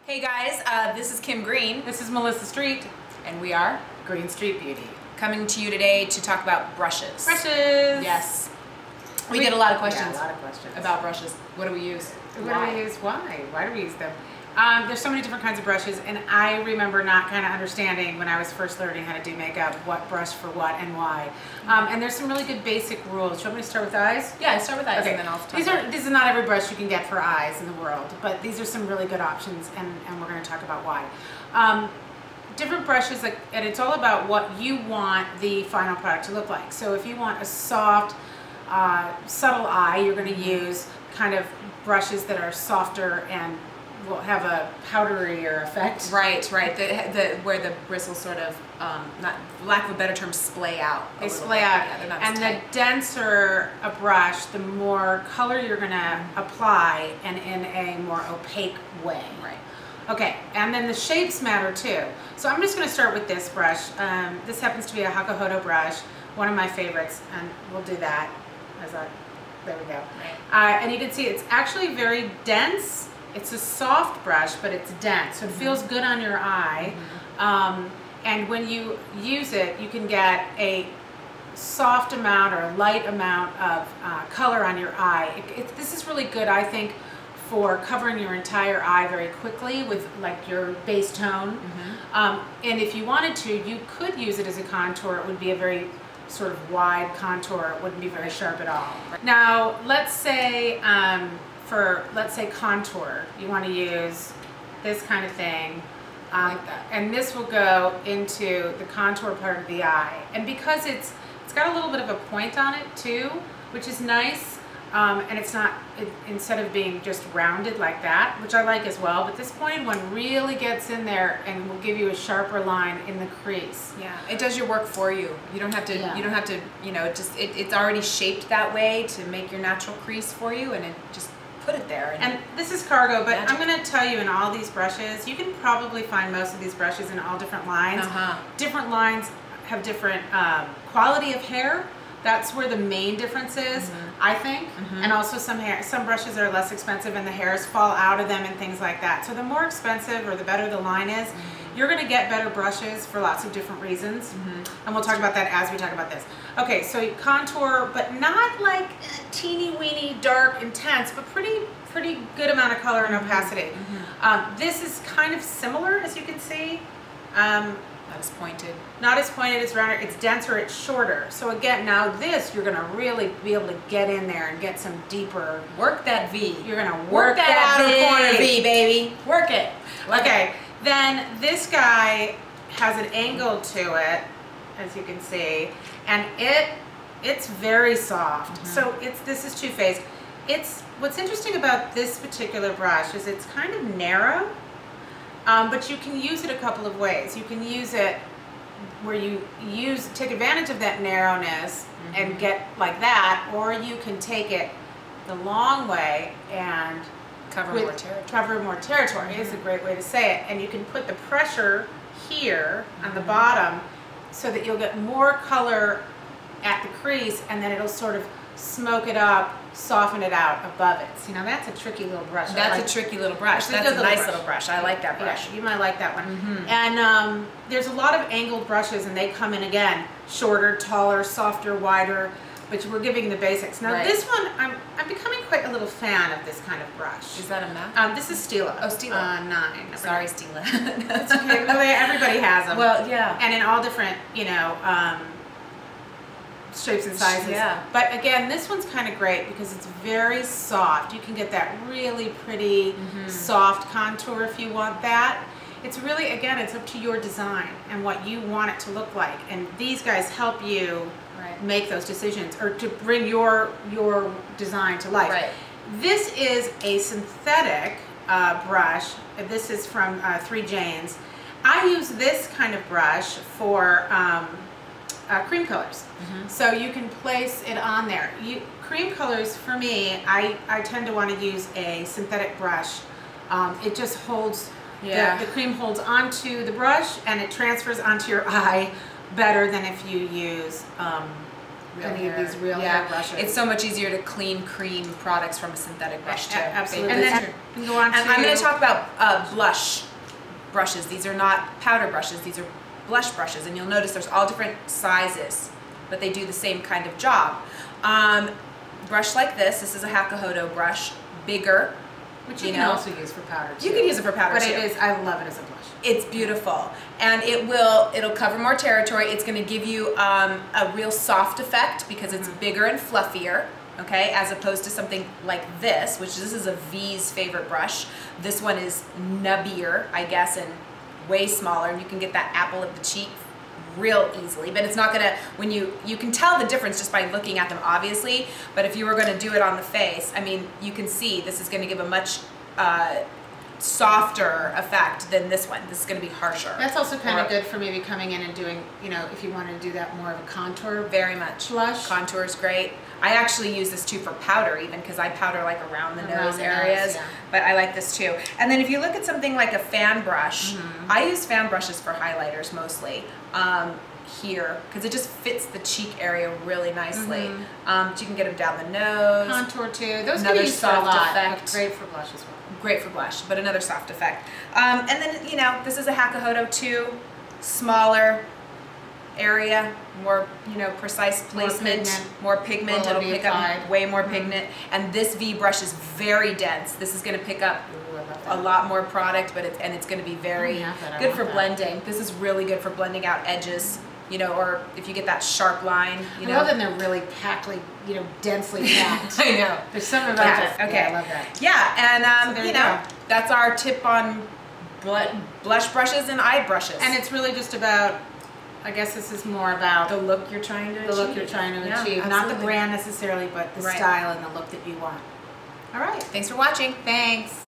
Hey guys, this is Kim Greene. This is Melissa Street, and we are Green Street Beauty. Coming to you today to talk about brushes. Brushes! Yes. We get a lot of questions, yeah, a lot of questions about brushes. What do we use? What do we use? Why? Why do we use them? There's so many different kinds of brushes, and I remember not kind of understanding when I was first learning how to do makeup what brush for what and why. And there's some really good basic rules. Do you want me to start with eyes? Yeah, start with eyes, okay. And then I'll talk This is not every brush you can get for eyes in the world, but these are some really good options, and we're going to talk about why. Different brushes, and it's all about what you want the final product to look like. So if you want a soft, subtle eye, you're going to use kind of brushes that are softer and will have a powderier effect. Right, right. Where the bristles sort of, not lack of a better term, splay out. They splay out. Yeah, they're not and as tight. The denser a brush, the more color you're going to apply, and in a more opaque way. Right. Okay, and then the shapes matter too. So I'm just going to start with this brush. This happens to be a Hakuhodo brush, one of my favorites, and we'll do that as a, there we go. Right. And you can see it's actually very dense. It's a soft brush, but it's dense, so it feels good on your eye. And when you use it, you can get a soft amount or a light amount of color on your eye. This is really good, I think, for covering your entire eye very quickly with like your base tone. And if you wanted to, you could use it as a contour. It would be a very sort of wide contour. It wouldn't be very sharp at all. Now, let's say let's say contour, you want to use this kind of thing. Like that. And this will go into the contour part of the eye. And because it's got a little bit of a point on it too, which is nice. And it's not, instead of being just rounded like that, which I like as well, but this pointed one really gets in there and will give you a sharper line in the crease. Yeah, it does your work for you. You don't have to, Yeah. you don't have to, you know, it's already shaped that way to make your natural crease for you, and it just put it there. And this is cargo, but magic. I'm going to tell you in all these brushes, you can probably find most of these brushes in all different lines. Different lines have different quality of hair. That's where the main difference is, I think. And also some brushes are less expensive and the hairs fall out of them and things like that. So the more expensive or the better the line is, you're going to get better brushes for lots of different reasons. And we'll talk about that as we talk about this. Okay, so you contour, but not like teeny weeny, dark, intense, but pretty good amount of color and opacity. This is kind of similar, as you can see. Not as pointed. Not as pointed, it's rounder, it's denser, it's shorter. So again, now this, you're gonna really be able to get in there and get some deeper. Work that V. You're gonna work that outer corner V. V, baby. Work it. Okay, then this guy has an angle to it, as you can see, and it's very soft. So this is two-faced. What's interesting about this particular brush is it's kind of narrow. But you can use it a couple of ways. You can use it where you take advantage of that narrowness and get like that, or you can take it the long way and Cover more territory. Cover more territory is a great way to say it. And you can put the pressure here on the bottom so that you'll get more color at the crease, and then it'll sort of smoke it up, soften it out above it. See, now that's a tricky little brush. That's a tricky little brush. That's a nice little brush. I like that brush. Yeah, you might like that one. And there's a lot of angled brushes, and they come in again, shorter, taller, softer, wider, but we're giving the basics. Now this one, I'm becoming quite a little fan of this kind of brush. Is that a MAC? This is Stila. Oh, Stila. 9. Sorry, Stila. That's okay. Well, everybody has them. Well, yeah. And in all different, you know, shapes and sizes. Yeah. But again, this one's kind of great because it's very soft. You can get that really pretty soft contour if you want that. It's really, again, it's up to your design and what you want it to look like. And these guys help you make those decisions or to bring your design to life. Right. This is a synthetic brush. This is from 3 Janes. I use this kind of brush for cream colors. So you can place it on there. Cream colors, for me, I tend to want to use a synthetic brush. It just holds, the cream holds onto the brush and it transfers onto your eye better than if you use any of these real hair brushes. It's so much easier to clean cream products from a synthetic brush too. Absolutely. And then you can go on to I'm going to talk about blush brushes. These are not powder brushes. These are blush brushes, and you'll notice there's all different sizes, but they do the same kind of job. Brush like this is a Hakuhodo brush, bigger. Which you can also use for powder too. You can use it for powder too. But I love it as a blush. It's beautiful, and it'll cover more territory. It's going to give you a real soft effect because it's bigger and fluffier, okay, as opposed to something like this, which this is a V's favorite brush. This one is nubbier, I guess, and way smaller, and you can get that apple of the cheek real easily, but it's not gonna, when you can tell the difference just by looking at them, obviously, but if you were gonna do it on the face, I mean, you can see this is gonna give a much softer effect than this one. This is gonna be harsher. That's also kind of good for maybe coming in and doing, you know, if you wanted to do that more of a contour. Very much. Blush. Contour is great. I actually use this too for powder even, because I powder like around the nose areas, but I like this too. And then if you look at something like a fan brush, I use fan brushes for highlighters mostly here, because it just fits the cheek area really nicely. But you can get them down the nose. Contour too. Those another can be used for a lot, effect. but great for blush as well. Great for blush, but another soft effect. And then, you know, this is a Hakuhodo too, smaller area, more, you know, precise placement, more pigment. It'll pick up way more pigment. And this V brush is very dense. This is going to pick up a lot more product, but it's going to be very good for blending. This is really good for blending out edges, you know, or if you get that sharp line, you know. I love them, they're really packed, like, you know, densely packed. I know. There's something about it. Okay. Yeah, I love that. Yeah, and So you know, that's our tip on blush brushes and eye brushes. And it's really just about, I guess this is more about the look you're trying to achieve. The look you're trying to achieve. Not the brand necessarily, but the style and the look that you want. All right. Thanks for watching. Thanks.